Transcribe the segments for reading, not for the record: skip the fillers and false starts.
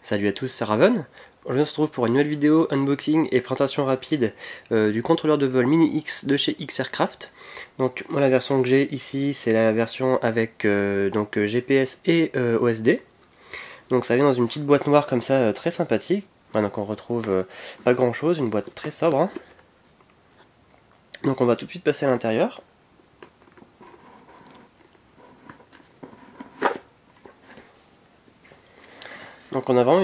Salut à tous, c'est Raven. Aujourd'hui on se retrouve pour une nouvelle vidéo unboxing et présentation rapide du contrôleur de vol Mini X de chez X-Aircraft. Donc moi la version que j'ai ici c'est la version avec GPS et OSD. Donc ça vient dans une petite boîte noire comme ça très sympathique. Donc on retrouve pas grand chose, une boîte très sobre. Hein. Donc on va tout de suite passer à l'intérieur. Donc on a vraiment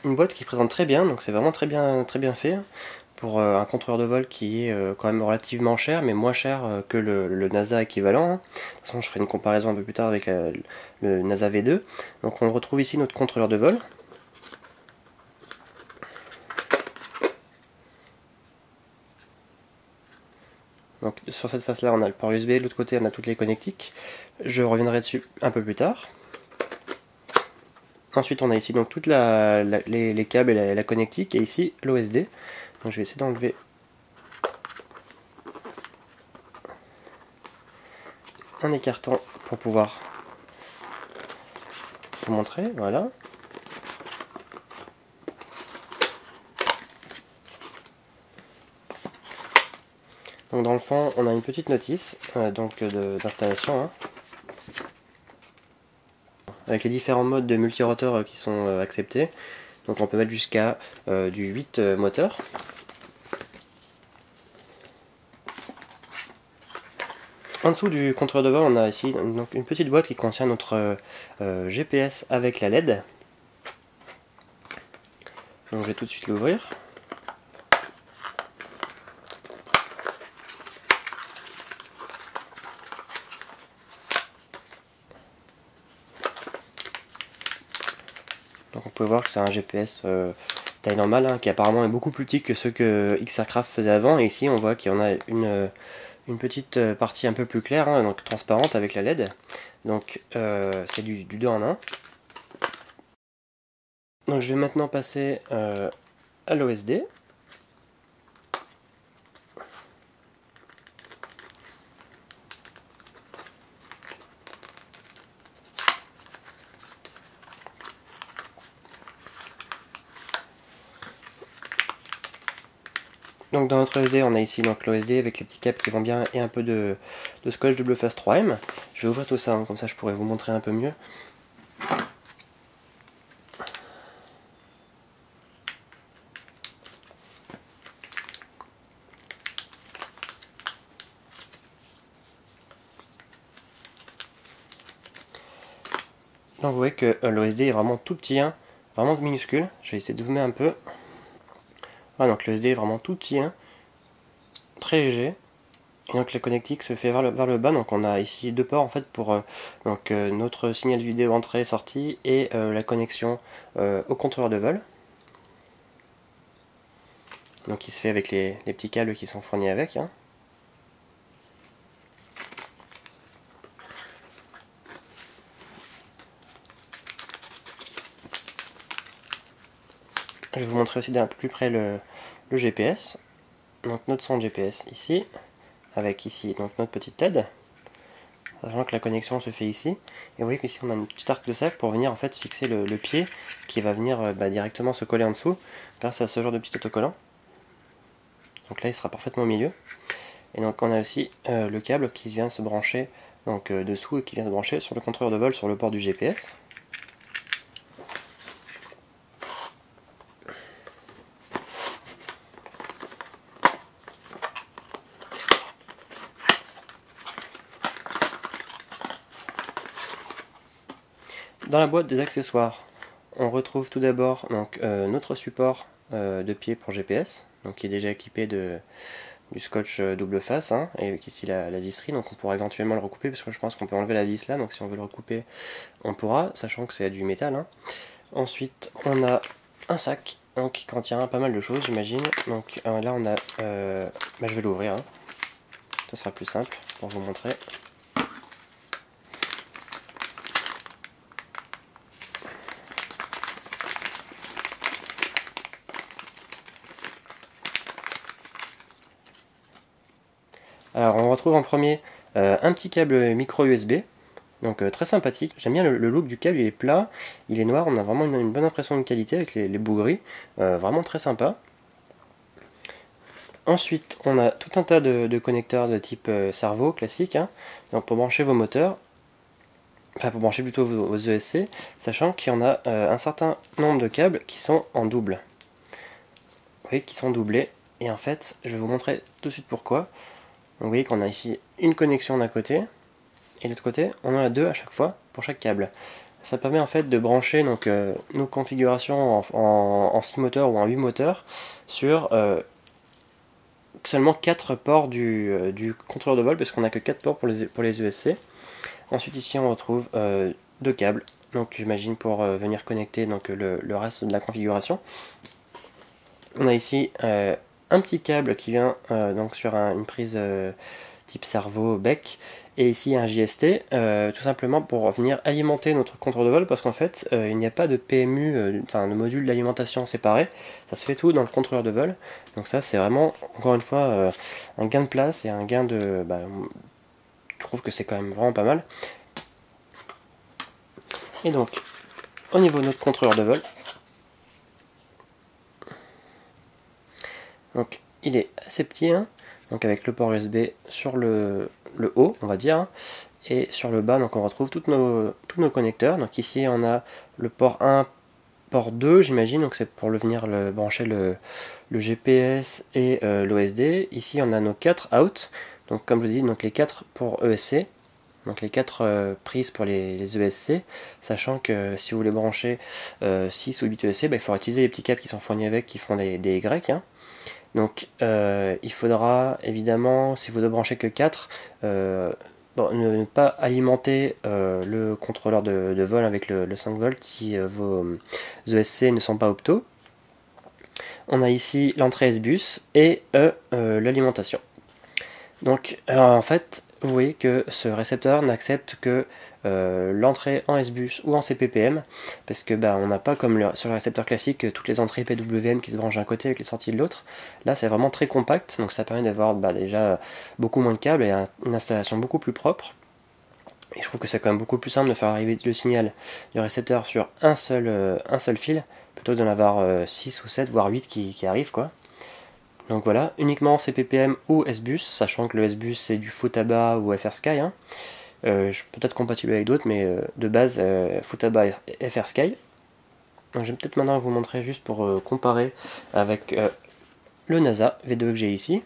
une boîte qui présente très bien, donc c'est vraiment très bien fait pour un contrôleur de vol qui est quand même relativement cher, mais moins cher que le NASA équivalent. Hein. De toute façon je ferai une comparaison un peu plus tard avec le NASA V2. Donc on retrouve ici notre contrôleur de vol. Donc sur cette face là on a le port USB, de l'autre côté on a toutes les connectiques. Je reviendrai dessus un peu plus tard. Ensuite on a ici donc toutes les câbles et la connectique et ici l'OSD. Donc je vais essayer d'enlever en écartant pour pouvoir vous montrer, voilà. Donc dans le fond on a une petite notice d'installation. Hein. Avec les différents modes de multirotor qui sont acceptés. Donc on peut mettre jusqu'à du 8 moteurs. En dessous du contrôleur de vol, on a ici donc une petite boîte qui contient notre GPS avec la LED. Donc je vais tout de suite l'ouvrir. Donc on peut voir que c'est un GPS taille normale, hein, qui apparemment est beaucoup plus petit que ceux que X-Aircraft faisait avant. Et ici on voit qu'il y en a une petite partie un peu plus claire, hein, donc transparente avec la LED. Donc c'est du 2 en 1. Donc je vais maintenant passer à l'OSD. Donc dans notre OSD, on a ici l'OSD avec les petits câbles qui vont bien et un peu de scotch double face 3M. Je vais ouvrir tout ça, hein, comme ça je pourrais vous montrer un peu mieux. Donc vous voyez que l'OSD est vraiment tout petit, hein, vraiment minuscule. Je vais essayer de zoomer un peu. Voilà, donc l'OSD est vraiment tout petit, hein, très léger. Et donc la connectique se fait vers le bas, donc on a ici deux ports en fait pour notre signal vidéo entrée-sortie et la connexion au contrôleur de vol. Donc il se fait avec les petits câbles qui sont fournis avec. Hein. Je vais vous montrer aussi d'un peu plus près le GPS. Donc notre son GPS ici, avec ici donc notre petite LED. Sachant que la connexion se fait ici. Et vous voyez qu'ici on a une petite arc de cercle pour venir en fait fixer le pied qui va venir directement se coller en dessous grâce à ce genre de petit autocollant. Donc là il sera parfaitement au milieu. Et donc on a aussi le câble qui vient se brancher donc dessous et qui vient se brancher sur le contrôleur de vol sur le port du GPS. Dans la boîte des accessoires, on retrouve tout d'abord notre support de pied pour GPS, donc qui est déjà équipé du scotch double face, hein, et ici la visserie, donc on pourra éventuellement le recouper, parce que je pense qu'on peut enlever la vis là, donc si on veut le recouper, on pourra, sachant que c'est du métal. Hein. Ensuite, on a un sac donc, qui contient pas mal de choses, j'imagine. Donc là, on a... je vais l'ouvrir, hein. Ce sera plus simple pour vous montrer. Alors on retrouve en premier un petit câble micro USB, donc très sympathique. J'aime bien le look du câble, il est plat, il est noir, on a vraiment une bonne impression de qualité avec les bouts gris, vraiment très sympa. Ensuite, on a tout un tas de connecteurs de type cerveau classique, hein, donc pour brancher vos moteurs, enfin pour brancher plutôt vos ESC, sachant qu'il y en a un certain nombre de câbles qui sont en double. Vous voyez, qui sont doublés, et en fait, je vais vous montrer tout de suite pourquoi. Donc, vous voyez qu'on a ici une connexion d'un côté, et de l'autre côté, on en a deux à chaque fois pour chaque câble. Ça permet en fait de brancher donc, nos configurations en 6 moteurs ou en 8 moteurs sur seulement 4 ports du contrôleur de vol, parce qu'on n'a que 4 ports pour les ESC. Ensuite ici on retrouve deux câbles, donc j'imagine pour venir connecter donc, le reste de la configuration. On a ici un petit câble qui vient donc sur une prise type cerveau bec, et ici un JST, tout simplement pour venir alimenter notre contrôleur de vol, parce qu'en fait il n'y a pas de PMU, enfin de module d'alimentation séparé, ça se fait tout dans le contrôleur de vol. Donc ça c'est vraiment encore une fois un gain de place et un gain de... je trouve que c'est quand même vraiment pas mal. Et donc au niveau de notre contrôleur de vol, donc il est assez petit, hein, donc avec le port USB sur le haut on va dire, hein, et sur le bas donc on retrouve tous nos connecteurs. Donc ici on a le port 1, port 2 j'imagine, donc c'est pour venir brancher le GPS et l'OSD. Ici on a nos 4 out, donc comme je dis, donc les 4 pour ESC, donc les 4 prises pour les ESC, sachant que si vous voulez brancher 6 ou 8 ESC, il faudra utiliser les petits câbles qui sont fournis avec, qui font des Y, hein. Donc il faudra évidemment, si vous ne branchez que 4, ne pas alimenter le contrôleur de vol avec le 5 volts si vos ESC ne sont pas opto. On a ici l'entrée S-Bus et l'alimentation. Donc en fait, vous voyez que ce récepteur n'accepte que l'entrée en S-Bus ou en CPPM, parce que on n'a pas comme sur le récepteur classique toutes les entrées PWM qui se branchent d'un côté avec les sorties de l'autre. Là c'est vraiment très compact, donc ça permet d'avoir déjà beaucoup moins de câbles et une installation beaucoup plus propre. Et je trouve que c'est quand même beaucoup plus simple de faire arriver le signal du récepteur sur un seul fil, plutôt que d'en avoir 6 ou 7 voire 8 qui arrivent quoi. Donc voilà, uniquement CPPM ou S-Bus, sachant que le S-Bus c'est du Futaba ou FrSky, hein. Peut-être compatible avec d'autres, mais de base Futaba et FrSky. Donc je vais peut-être maintenant vous montrer juste pour comparer avec le NASA V2 que j'ai ici.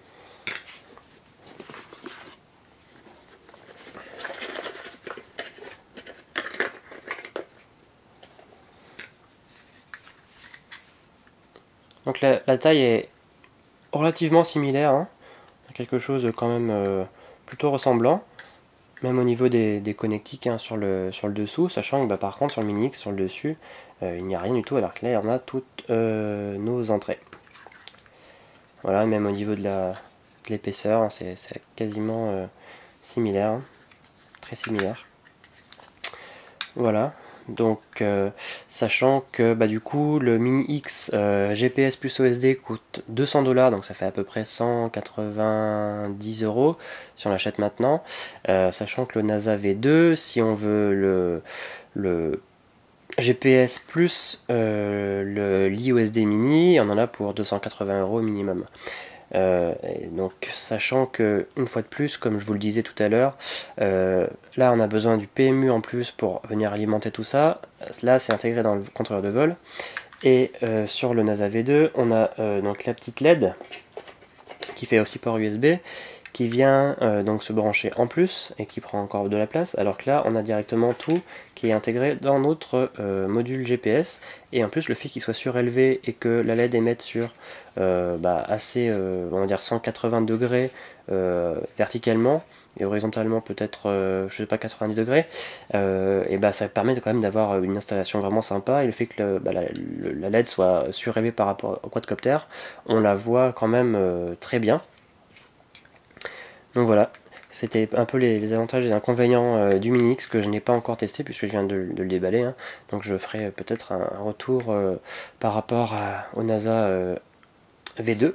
Donc la taille est relativement similaire, hein. Quelque chose de quand même plutôt ressemblant, même au niveau des connectiques, hein, sur le dessous, sachant que par contre sur le Mini X, sur le dessus, il n'y a rien du tout, alors que là on a toutes nos entrées. Voilà, même au niveau de l'épaisseur, hein, c'est quasiment similaire, hein, très similaire. Voilà. Donc sachant que du coup le Mini X GPS plus OSD coûte 200$, donc ça fait à peu près 190€ si on l'achète maintenant, sachant que le NASA V2, si on veut le GPS plus l'IOSD mini, on en a pour 280€ minimum. Donc sachant que une fois de plus, comme je vous le disais tout à l'heure, là on a besoin du PMU en plus pour venir alimenter tout ça. Là c'est intégré dans le contrôleur de vol, et sur le NASA V2 on a donc la petite LED qui fait aussi port USB, qui vient donc se brancher en plus et qui prend encore de la place, alors que là on a directement tout qui est intégré dans notre module GPS. Et en plus le fait qu'il soit surélevé et que la LED émette sur assez on va dire 180 degrés verticalement et horizontalement peut-être je sais pas 90 degrés, et ça permet quand même d'avoir une installation vraiment sympa. Et le fait que la LED soit surélevée par rapport au quadcopter, on la voit quand même très bien. Donc voilà, c'était un peu les avantages et les inconvénients du Mini X, que je n'ai pas encore testé puisque je viens de le déballer, hein. Donc je ferai peut-être un retour par rapport au NASA V2.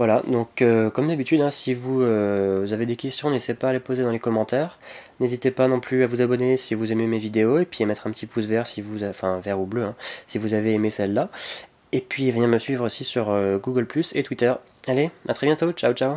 Voilà, donc comme d'habitude, hein, si vous avez des questions, n'hésitez pas à les poser dans les commentaires. N'hésitez pas non plus à vous abonner si vous aimez mes vidéos, et puis à mettre un petit pouce vert si vous, enfin vert ou bleu, hein, si vous avez aimé celle-là. Et puis venez me suivre aussi sur Google+ et Twitter. Allez, à très bientôt, ciao ciao.